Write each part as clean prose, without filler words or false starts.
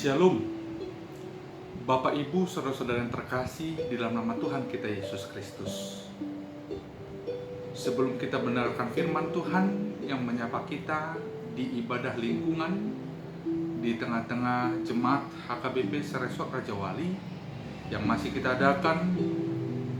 Shalom, Bapak Ibu, saudara-saudara yang terkasih di dalam nama Tuhan kita Yesus Kristus. Sebelum kita mendengarkan firman Tuhan yang menyapa kita di ibadah lingkungan di tengah-tengah jemaat HKBP Seresot Raja Wali yang masih kita adakan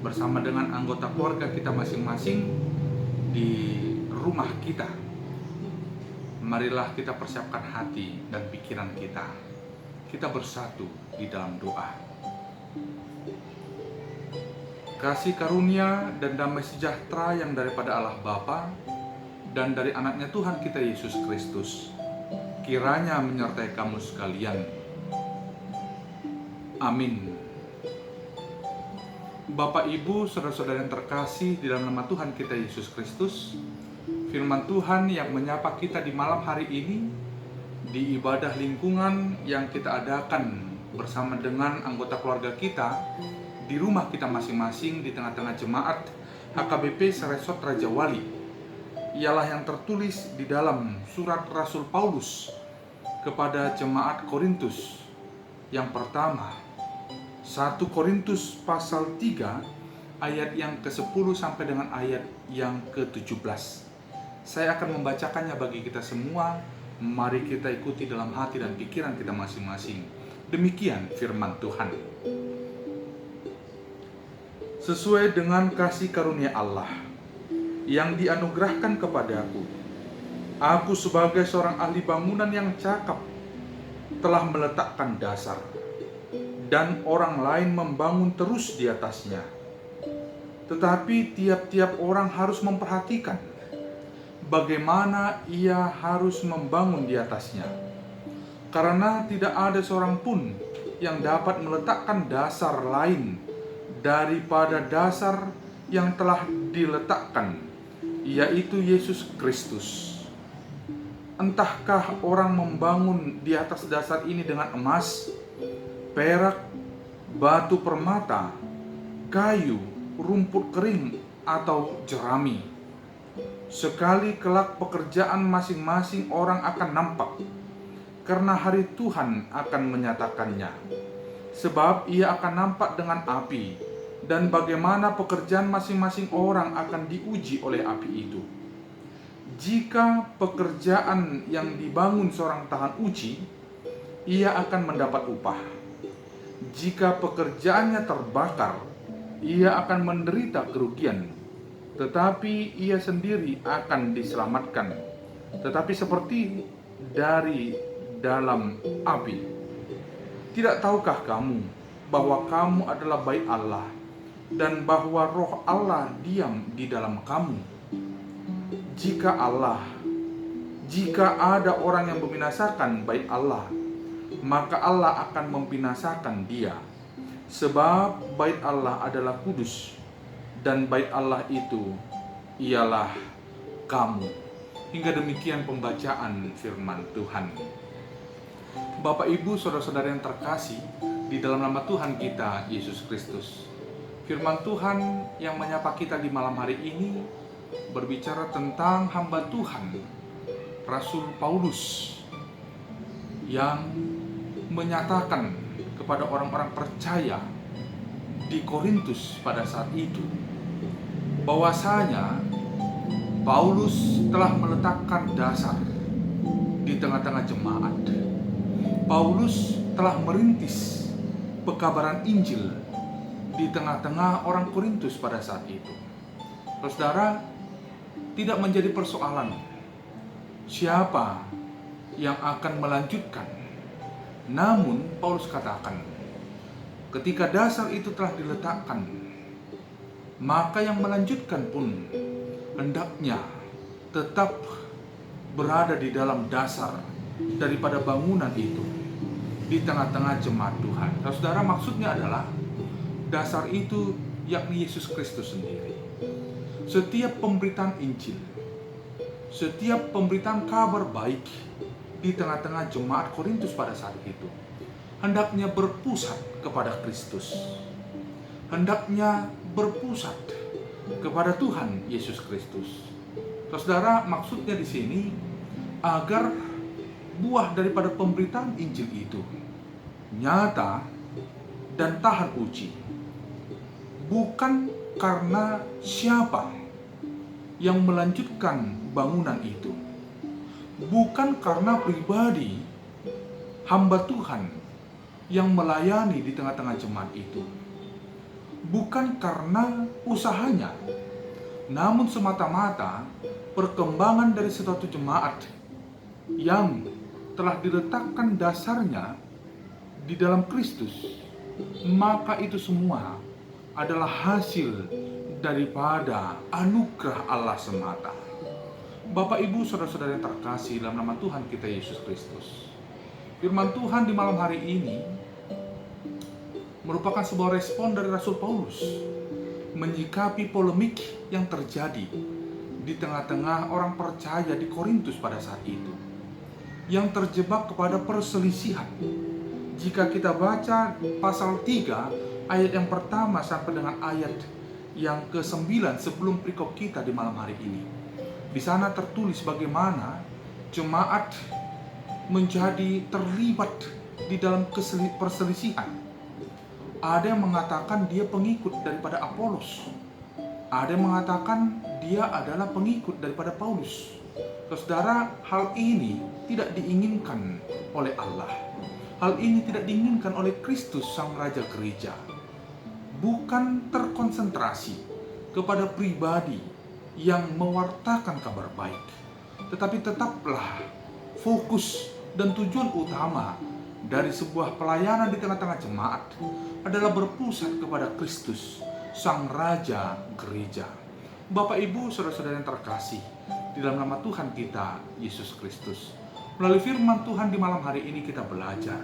bersama dengan anggota keluarga kita masing-masing di rumah kita, marilah kita persiapkan hati dan pikiran kita. Kita bersatu di dalam doa. Kasih karunia dan damai sejahtera yang daripada Allah Bapa dan dari anaknya Tuhan kita Yesus Kristus kiranya menyertai kamu sekalian. Amin. Bapak Ibu, saudara-saudara yang terkasih di dalam nama Tuhan kita Yesus Kristus, firman Tuhan yang menyapa kita di malam hari ini di ibadah lingkungan yang kita adakan bersama dengan anggota keluarga kita di rumah kita masing-masing di tengah-tengah jemaat HKBP Seresot Raja Wali ialah yang tertulis di dalam surat Rasul Paulus kepada jemaat Korintus. Yang pertama, 1 Korintus pasal 3 ayat yang ke-10 sampai dengan ayat yang ke-17. Saya akan membacakannya bagi kita semua. Mari kita ikuti dalam hati dan pikiran kita masing-masing. Demikian firman Tuhan. Sesuai dengan kasih karunia Allah yang dianugerahkan kepadaku, aku sebagai seorang ahli bangunan yang cakap telah meletakkan dasar, dan orang lain membangun terus di atasnya. Tetapi tiap-tiap orang harus memperhatikan bagaimana ia harus membangun di atasnya. Karena tidak ada seorang pun yang dapat meletakkan dasar lain daripada dasar yang telah diletakkan, yaitu Yesus Kristus. Entahkah orang membangun di atas dasar ini dengan emas, perak, batu permata, kayu, rumput kering, atau jerami. Sekali kelak pekerjaan masing-masing orang akan nampak, karena hari Tuhan akan menyatakannya. Sebab ia akan nampak dengan api, dan bagaimana pekerjaan masing-masing orang akan diuji oleh api itu. Jika pekerjaan yang dibangun seorang tahan uji, ia akan mendapat upah. Jika pekerjaannya terbakar, ia akan menderita kerugian, tetapi ia sendiri akan diselamatkan, tetapi seperti dari dalam api. Tidak tahukah kamu bahwa kamu adalah bait Allah, dan bahwa roh Allah diam di dalam kamu? Jika ada orang yang membinasakan bait Allah, maka Allah akan membinasakan dia. Sebab bait Allah adalah kudus, dan bait Allah itu ialah kamu. Hingga demikian pembacaan firman Tuhan. Bapak Ibu, saudara-saudara yang terkasih di dalam nama Tuhan kita Yesus Kristus, firman Tuhan yang menyapa kita di malam hari ini berbicara tentang hamba Tuhan Rasul Paulus yang menyatakan kepada orang-orang percaya di Korintus pada saat itu bahwasanya Paulus telah meletakkan dasar di tengah-tengah jemaat. Paulus telah merintis pekabaran Injil di tengah-tengah orang Korintus pada saat itu. Saudara, tidak menjadi persoalan siapa yang akan melanjutkan. Namun Paulus katakan, ketika dasar itu telah diletakkan, maka yang melanjutkan pun hendaknya tetap berada di dalam dasar daripada bangunan itu di tengah-tengah jemaat Tuhan. Nah, saudara, maksudnya adalah dasar itu yakni Yesus Kristus sendiri. Setiap pemberitaan Injil, setiap pemberitaan kabar baik di tengah-tengah jemaat Korintus pada saat itu hendaknya berpusat kepada Kristus, hendaknya berpusat kepada Tuhan Yesus Kristus. Saudara, maksudnya di sini agar buah daripada pemberitaan Injil itu nyata, dan tahan uji. Bukan karena siapa yang melanjutkan bangunan itu, bukan karena pribadi hamba Tuhan yang melayani di tengah-tengah jemaat itu, bukan karena usahanya, namun semata-mata perkembangan dari suatu jemaat yang telah diletakkan dasarnya di dalam Kristus, maka itu semua adalah hasil daripada anugerah Allah semata. Bapak, Ibu, saudara-saudara yang terkasih dalam nama Tuhan kita Yesus Kristus, firman Tuhan di malam hari ini merupakan sebuah respon dari Rasul Paulus menyikapi polemik yang terjadi di tengah-tengah orang percaya di Korintus pada saat itu, yang terjebak kepada perselisihan. Jika kita baca pasal 3 ayat yang pertama sampai dengan ayat yang ke-9 sebelum perikop kita di malam hari ini, di sana tertulis bagaimana jemaat menjadi terlibat di dalam perselisihan. Ada yang mengatakan dia pengikut daripada Apolos, ada yang mengatakan dia adalah pengikut daripada Paulus. Saudara, hal ini tidak diinginkan oleh Allah. Hal ini tidak diinginkan oleh Kristus Sang Raja Gereja. Bukan terkonsentrasi kepada pribadi yang mewartakan kabar baik, tetapi tetaplah fokus dan tujuan utama dari sebuah pelayanan di tengah-tengah jemaat adalah berpusat kepada Kristus, Sang Raja Gereja. Bapak, Ibu, saudara-saudara yang terkasih di dalam nama Tuhan kita Yesus Kristus, melalui firman Tuhan di malam hari ini kita belajar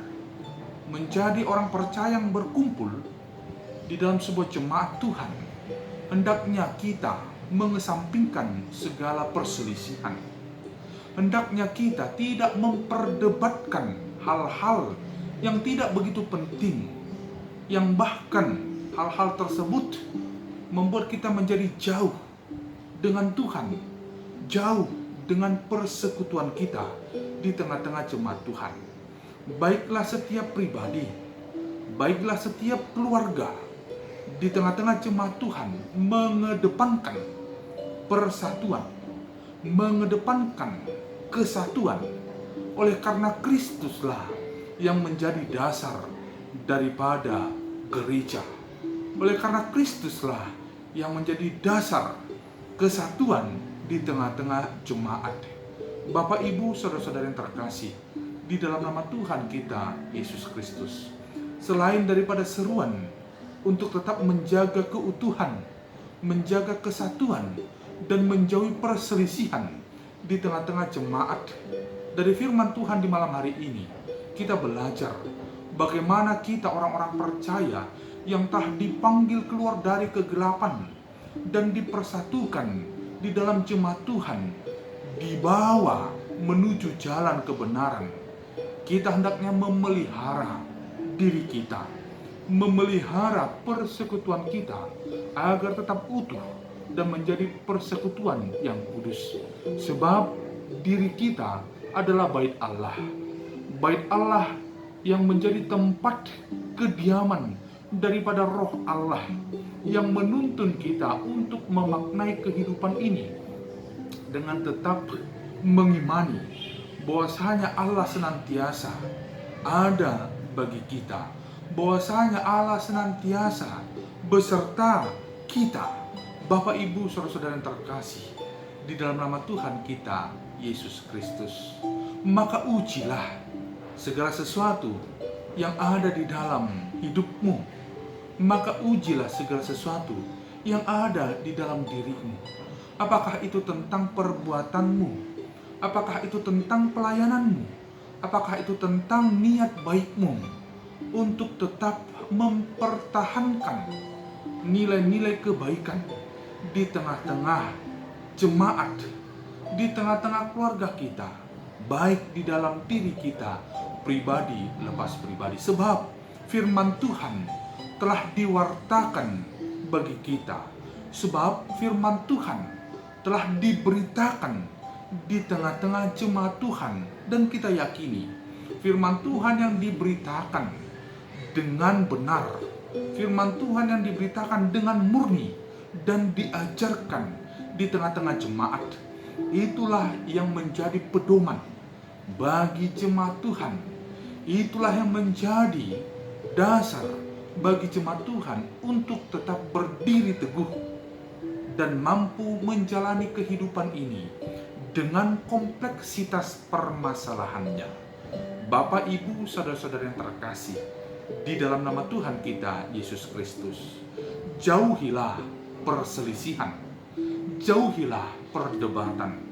menjadi orang percaya yang berkumpul di dalam sebuah jemaat Tuhan. Hendaknya kita mengesampingkan segala perselisihan. Hendaknya kita tidak memperdebatkan hal-hal yang tidak begitu penting, yang bahkan hal-hal tersebut membuat kita menjadi jauh dengan Tuhan, jauh dengan persekutuan kita di tengah-tengah jemaat Tuhan. Baiklah setiap pribadi, baiklah setiap keluarga di tengah-tengah jemaat Tuhan mengedepankan persatuan, mengedepankan kesatuan, oleh karena Kristuslah yang menjadi dasar daripada gereja. Oleh karena Kristuslah yang menjadi dasar kesatuan di tengah-tengah jemaat. Bapak, Ibu, saudara-saudara yang terkasih di dalam nama Tuhan kita Yesus Kristus, selain daripada seruan untuk tetap menjaga keutuhan, menjaga kesatuan, dan menjauhi perselisihan di tengah-tengah jemaat, dari firman Tuhan di malam hari ini kita belajar bagaimana kita orang-orang percaya yang telah dipanggil keluar dari kegelapan dan dipersatukan di dalam jemaat Tuhan, dibawa menuju jalan kebenaran. Kita hendaknya memelihara diri kita, memelihara persekutuan kita agar tetap utuh dan menjadi persekutuan yang kudus. Sebab diri kita adalah bait Allah. Bait Allah yang menjadi tempat kediaman daripada Roh Allah yang menuntun kita untuk memaknai kehidupan ini dengan tetap mengimani bahwasanya Allah senantiasa ada bagi kita, bahwasanya Allah senantiasa beserta kita. Bapak, Ibu, saudara-saudara yang terkasih di dalam nama Tuhan kita Yesus Kristus, maka ujilah segala sesuatu yang ada di dalam hidupmu. Maka ujilah segala sesuatu yang ada di dalam dirimu. Apakah itu tentang perbuatanmu? Apakah itu tentang pelayananmu? Apakah itu tentang niat baikmu untuk tetap mempertahankan nilai-nilai kebaikan di tengah-tengah jemaat, di tengah-tengah keluarga kita, baik di dalam diri kita, pribadi lepas pribadi. Sebab firman Tuhan telah diwartakan bagi kita. Sebab firman Tuhan telah diberitakan di tengah-tengah jemaat Tuhan. Dan kita yakini firman Tuhan yang diberitakan dengan benar, firman Tuhan yang diberitakan dengan murni dan diajarkan di tengah-tengah jemaat, itulah yang menjadi pedoman bagi jemaat Tuhan. Itulah yang menjadi dasar bagi jemaat Tuhan untuk tetap berdiri teguh dan mampu menjalani kehidupan ini dengan kompleksitas permasalahannya. Bapak, Ibu, saudara-saudara yang terkasih, di dalam nama Tuhan kita Yesus Kristus, jauhilah perselisihan, jauhilah perdebatan,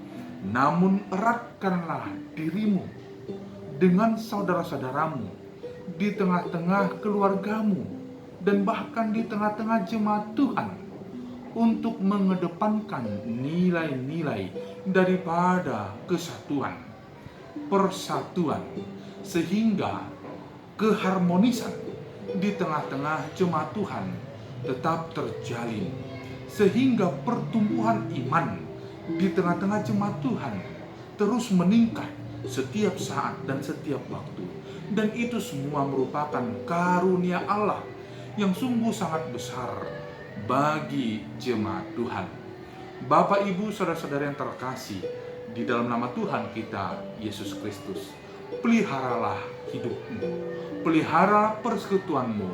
namun eratkanlah dirimu dengan saudara-saudaramu di tengah-tengah keluargamu dan bahkan di tengah-tengah jemaat Tuhan untuk mengedepankan nilai-nilai daripada kesatuan, persatuan, sehingga keharmonisan di tengah-tengah jemaat Tuhan tetap terjalin, sehingga pertumbuhan iman di tengah-tengah jemaat Tuhan terus meningkat setiap saat dan setiap waktu. Dan itu semua merupakan karunia Allah yang sungguh sangat besar bagi jemaat Tuhan. Bapak, Ibu, saudara-saudara yang terkasih, di dalam nama Tuhan kita Yesus Kristus, peliharalah hidupmu, pelihara persekutuanmu,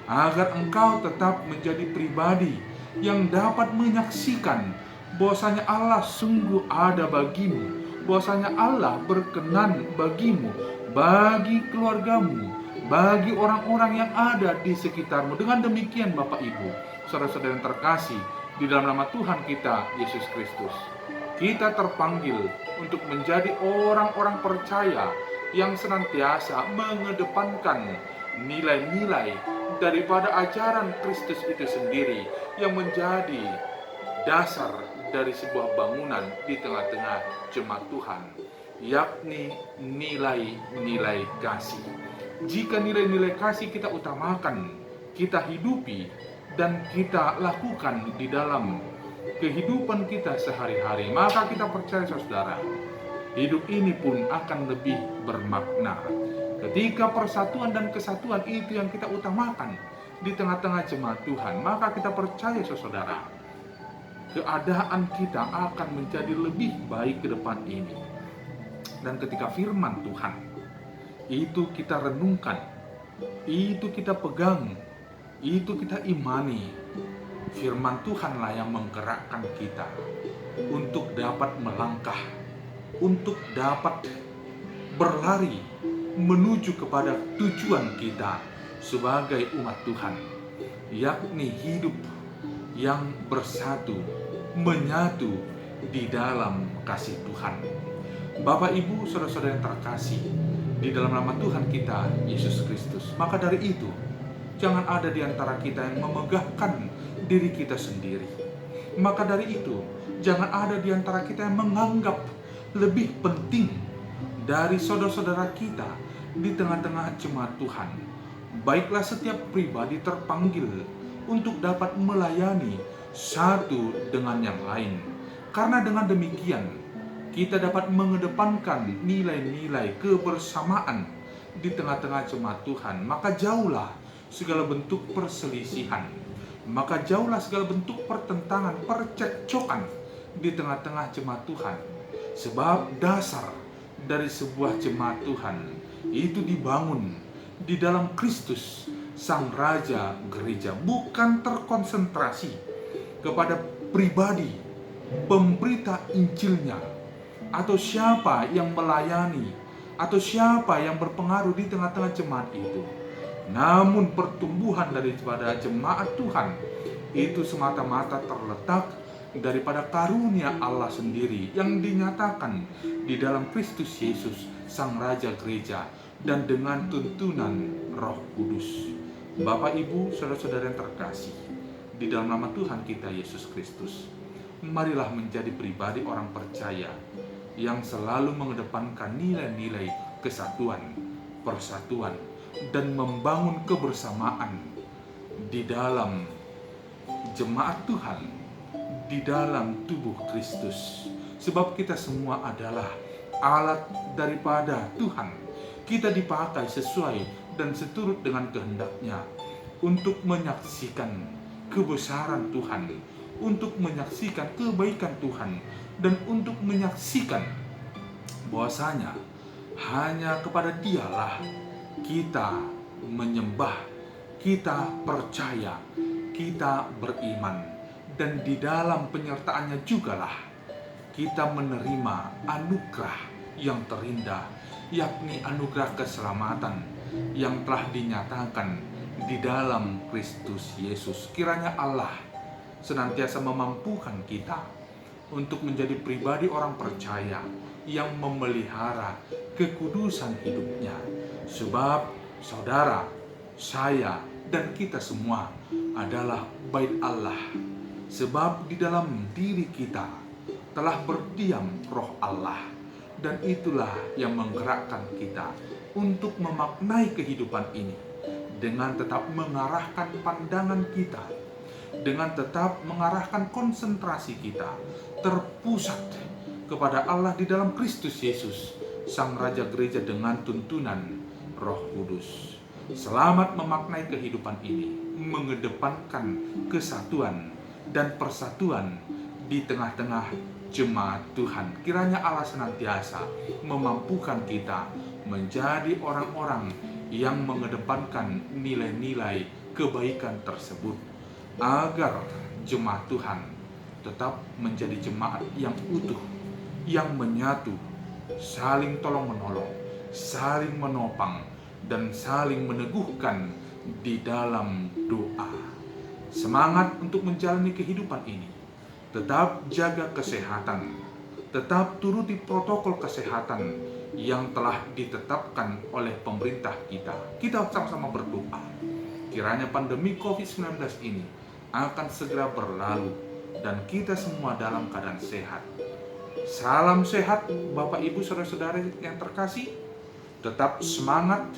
agar engkau tetap menjadi pribadi yang dapat menyaksikan bahwasanya Allah sungguh ada bagimu, bahwasanya Allah berkenan bagimu, bagi keluargamu, bagi orang-orang yang ada di sekitarmu. Dengan demikian Bapak, Ibu, saudara-saudara yang terkasih, di dalam nama Tuhan kita Yesus Kristus, kita terpanggil untuk menjadi orang-orang percaya yang senantiasa mengedepankan nilai-nilai daripada ajaran Kristus itu sendiri yang menjadi dasar dari sebuah bangunan di tengah-tengah jemaat Tuhan, yakni nilai-nilai kasih. Jika nilai-nilai kasih kita utamakan, kita hidupi, dan kita lakukan di dalam kehidupan kita sehari-hari, maka kita percaya saudara, hidup ini pun akan lebih bermakna. Ketika persatuan dan kesatuan itu yang kita utamakan di tengah-tengah jemaat Tuhan, maka kita percaya saudara, keadaan kita akan menjadi lebih baik ke depan ini. Dan ketika firman Tuhan itu kita renungkan, itu kita pegang, itu kita imani, firman Tuhanlah yang menggerakkan kita untuk dapat melangkah, untuk dapat berlari menuju kepada tujuan kita sebagai umat Tuhan, yakni hidup yang bersatu, menyatu di dalam kasih Tuhan. Bapak, Ibu, saudara-saudara yang terkasih, di dalam nama Tuhan kita Yesus Kristus, maka dari itu jangan ada di antara kita yang memegahkan diri kita sendiri. Maka dari itu jangan ada di antara kita yang menganggap lebih penting dari saudara-saudara kita di tengah-tengah jemaat Tuhan. Baiklah setiap pribadi terpanggil untuk dapat melayani satu dengan yang lain. Karena dengan demikian kita dapat mengedepankan nilai-nilai kebersamaan di tengah-tengah jemaat Tuhan. Maka jauhlah segala bentuk perselisihan, maka jauhlah segala bentuk pertentangan, percekcokan di tengah-tengah jemaat Tuhan. Sebab dasar dari sebuah jemaat Tuhan itu dibangun di dalam Kristus, Sang Raja Gereja, bukan terkonsentrasi kepada pribadi pemberita Injilnya, atau siapa yang melayani, atau siapa yang berpengaruh di tengah-tengah jemaat itu. Namun pertumbuhan daripada jemaat Tuhan itu semata-mata terletak daripada karunia Allah sendiri yang dinyatakan di dalam Kristus Yesus, Sang Raja Gereja, dan dengan tuntunan Roh Kudus. Bapak, Ibu, saudara-saudara yang terkasih, di dalam nama Tuhan kita Yesus Kristus, marilah menjadi pribadi orang percaya yang selalu mengedepankan nilai-nilai kesatuan, persatuan, dan membangun kebersamaan di dalam jemaat Tuhan, di dalam tubuh Kristus. Sebab kita semua adalah alat daripada Tuhan. Kita dipakai sesuai dan seturut dengan kehendak-Nya untuk menyaksikan kebesaran Tuhan, untuk menyaksikan kebaikan Tuhan, dan untuk menyaksikan bahwasanya hanya kepada Dialah kita menyembah, kita percaya, kita beriman, dan di dalam penyertaannya jugalah kita menerima anugerah yang terindah, yakni anugerah keselamatan yang telah dinyatakan di dalam Kristus Yesus. Kiranya Allah senantiasa memampukan kita untuk menjadi pribadi orang percaya yang memelihara kekudusan hidupnya. Sebab saudara, saya, dan kita semua adalah bait Allah. Sebab di dalam diri kita telah berdiam Roh Allah, dan itulah yang menggerakkan kita untuk memaknai kehidupan ini dengan tetap mengarahkan pandangan kita, dengan tetap mengarahkan konsentrasi kita terpusat kepada Allah di dalam Kristus Yesus, Sang Raja Gereja, dengan tuntunan Roh Kudus. Selamat memaknai kehidupan ini, mengedepankan kesatuan dan persatuan di tengah-tengah jemaat Tuhan. Kiranya Allah senantiasa memampukan kita menjadi orang-orang yang mengedepankan nilai-nilai kebaikan tersebut, agar jemaat Tuhan tetap menjadi jemaat yang utuh, yang menyatu, saling tolong-menolong, saling menopang, dan saling meneguhkan di dalam doa. Semangat untuk menjalani kehidupan ini. Tetap jaga kesehatan, tetap turuti protokol kesehatan yang telah ditetapkan oleh pemerintah kita. Kita sama-sama berdoa, kiranya pandemi COVID-19 ini akan segera berlalu dan kita semua dalam keadaan sehat. Salam sehat Bapak Ibu saudara-saudara yang terkasih. Tetap semangat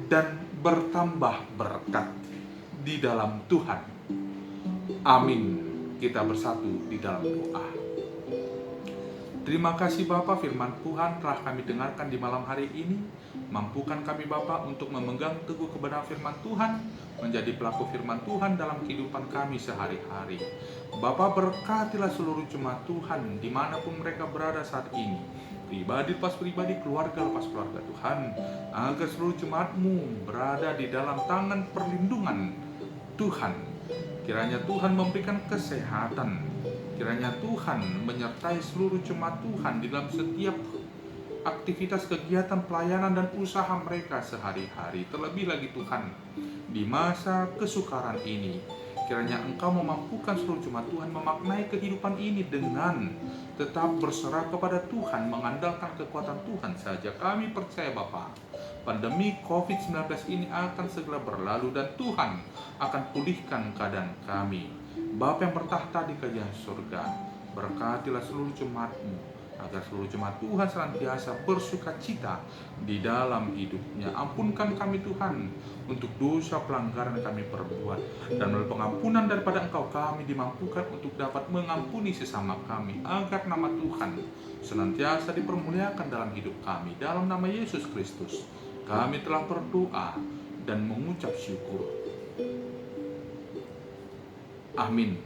dan bertambah berkat di dalam Tuhan. Amin. Kita bersatu di dalam doa. Terima kasih Bapa, firman Tuhan telah kami dengarkan di malam hari ini. Mampukan kami Bapa untuk memegang teguh kebenaran firman Tuhan, menjadi pelaku firman Tuhan dalam kehidupan kami sehari-hari. Bapa, berkatilah seluruh jemaat Tuhan dimanapun mereka berada saat ini, pribadi lepas pribadi, keluarga lepas keluarga Tuhan, agar seluruh jemaat-Mu berada di dalam tangan perlindungan Tuhan. Kiranya Tuhan memberikan kesehatan, kiranya Tuhan menyertai seluruh jemaat Tuhan di dalam setiap aktivitas kegiatan pelayanan dan usaha mereka sehari-hari. Terlebih lagi Tuhan, di masa kesukaran ini, kiranya Engkau memampukan seluruh jemaat Tuhan memaknai kehidupan ini dengan tetap berserah kepada Tuhan, mengandalkan kekuatan Tuhan saja. Kami percaya Bapa, pandemi COVID-19 ini akan segera berlalu dan Tuhan akan pulihkan keadaan kami. Bapa yang bertahta di kerajaan surga, berkatilah seluruh jemaat-Mu, agar seluruh jemaat Tuhan senantiasa bersuka cita di dalam hidupnya. Ampunkan kami Tuhan untuk dosa pelanggaran yang kami perbuat, dan melalui pengampunan daripada Engkau kami dimampukan untuk dapat mengampuni sesama kami, agar nama Tuhan senantiasa dipermuliakan dalam hidup kami. Dalam nama Yesus Kristus kami telah berdoa dan mengucap syukur. Amin.